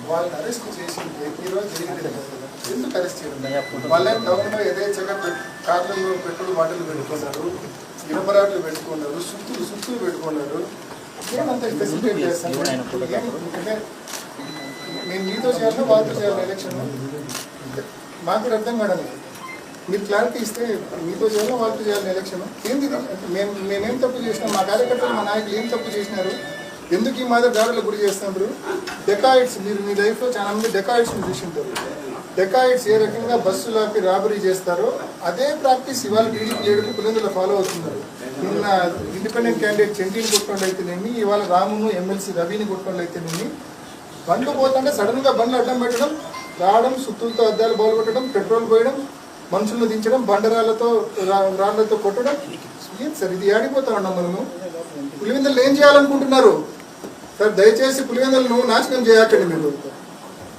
వాళ్ళని అరెస్ట్ చేసి ఈరోజు జరిగింది ఎందుకు అరెస్ట్ చేయడం? వాళ్ళని టౌన్లో యథేచ్ఛగా కార్లలో పెట్రోల్ బాటిల్ పెట్టుకున్నారు, ఇనుపరాట్లు పెట్టుకున్నారు, సుత్తులు పెట్టుకున్నారు. ఏమంత ఫెసిలిటేట్ చేస్తాను అంటే నేను మీతో చేయాలి వాళ్ళతో చేయాలి ఎలక్షన్ మాకు కూడా అర్థం కావడం. మీరు క్లారిటీ ఇస్తే మీతో చేయాలి వాళ్ళతో చేయాలి ఎలక్షన్ ఏంది? మేమేం తప్పు చేసినాం? మా కార్యకర్తలు మా నాయకులు ఏం తప్పు చేసినారు? ఎందుకు ఈ మాదిరి దాడులకు గురి చేస్తున్నారు? డెకాయిడ్స్ మీరు మీ లైఫ్లో చాలా మంది డెకాయిడ్స్ని చూసింటారు. డెకాయిడ్స్ ఏ రకంగా బస్సులు ఆపి రాబరీ చేస్తారో అదే ప్రాక్టీస్ ఇవాళ టీడీపీ లీడర్లు పులివెందులో ఫాలో అవుతున్నారు. నిన్న ఇండిపెండెంట్ క్యాండిడేట్ చెంటీని కొట్టుకోండి అయితేనేమి, ఇవాళ రామును ఎమ్మెల్సీ రవిని కొట్టుకోండి అయితేనేమి, బండ్లు పోతుంటే సడన్గా బండ్లు అడ్డం పెట్టడం, రావడం, సుత్తులతో అద్దాలు బాగుపట్టడం, పెట్రోల్ పోయడం, మనుషులను దించడం, బండరాళ్లతో రాళ్లతో కొట్టడం. ఏం సార్ ఇది? ఆడిపోతా ఉన్నాం మనము. పులివెందులు ఏం చేయాలనుకుంటున్నారు సార్? దయచేసి పులివెందులను నాశనం చేయకండి. మీరు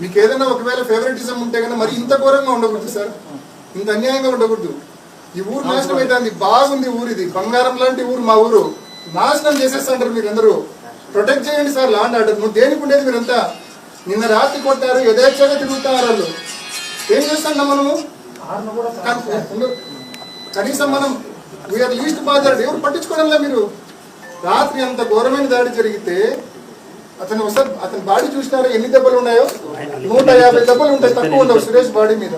మీకు ఏదైనా ఒకవేళ ఫేవరెటిజం ఉంటే కన్నా మరి ఇంత ఘోరంగా ఉండకూడదు సార్, ఇంత అన్యాయంగా ఉండకూడదు. ఈ ఊరు నాశనం అవుతుంది. బాగుంది ఊరు, ఇది బంగారం లాంటి ఊరు. మా ఊరు నాశనం చేసేస్తాంటారు మీరు అందరూ. ప్రొటెక్ట్ చేయండి సార్ లా అండ్ ఆర్డర్. నువ్వు దేనికి ఉండేది మీరంతా? నిన్న రాత్రి కొట్టారు, యథేచ్ఛగా తిరుగుతున్నారు వాళ్ళు. ఏం చేస్తాం మనము? కనీసం మనం వీఆర్ లీస్ట్ బాధర్డ్. ఎవరు పట్టించుకోవడంలా మీరు? రాత్రి అంత ఘోరమైన దాడి జరిగితే అతని బాడీ చూసినారో ఎన్ని దెబ్బలు ఉన్నాయో? 150 దెబ్బలు ఉంటాయి, తక్కువ ఉండవు సురేష్ బాడీ మీద.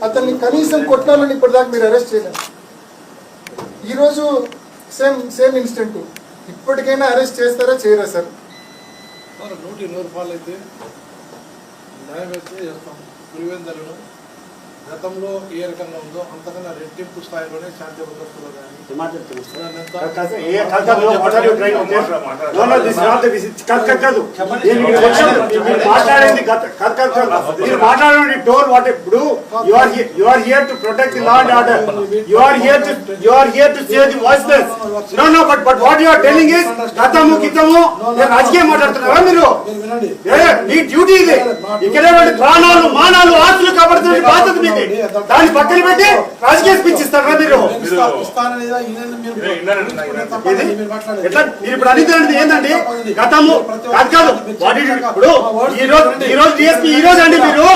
అతన్ని కనీసం కొట్టాలని ఇప్పటిదాకా మీరు అరెస్ట్ చేయలేదు. ఈరోజు సేమ్ ఇన్సిడెంట్. ఇప్పటికైనా అరెస్ట్ చేస్తారా చేయరా సార్? 100 రూపాయలు అయితే న్యాయం అయితే చేస్తాం. పులివెందులను గతంలో ఏ రకంగా ఉందో అంతకన్నా రెట్టింపు స్థాయిలోనే శాంతి భద్రతలు రాజకీయం మాట్లాడుతున్నారా మీరు? మీ డ్యూటీ ఇది. ఇక్కడే ప్రాణాలు మానాలు ఆస్తులు కాపాడుతున్న బాధ్యత మీకు. దాన్ని పక్కన పెట్టి రాజకీయ స్పీచ్ ఇస్తారా మీరు? ఎట్లా మీరు ఇప్పుడు అనేది ఏంటండి? గతము కాదు ఇప్పుడు ఈ రోజు డిఎస్పీ ఈ రోజు అండి మీరు.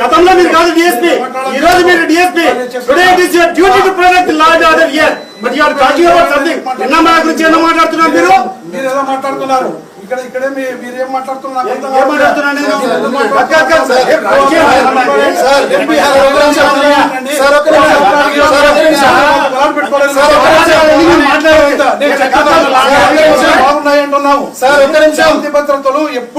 గతంలో మీరు కాదు డిఎస్పీ, ఈ రోజు మీరు DSP. Today it is your duty to protect law and order here. But you are talking about something. నిన్న మా గురించి ఏమో మాట్లాడుతున్నారు మీరు. మీరు ఎలా మాట్లాడుతున్నారు? ఇక్కడే మీరు ఏం మాట్లాడుతున్నారు? బాగున్నాయి అంటున్నావు. శాంతి భద్రతలు ఎప్పుడు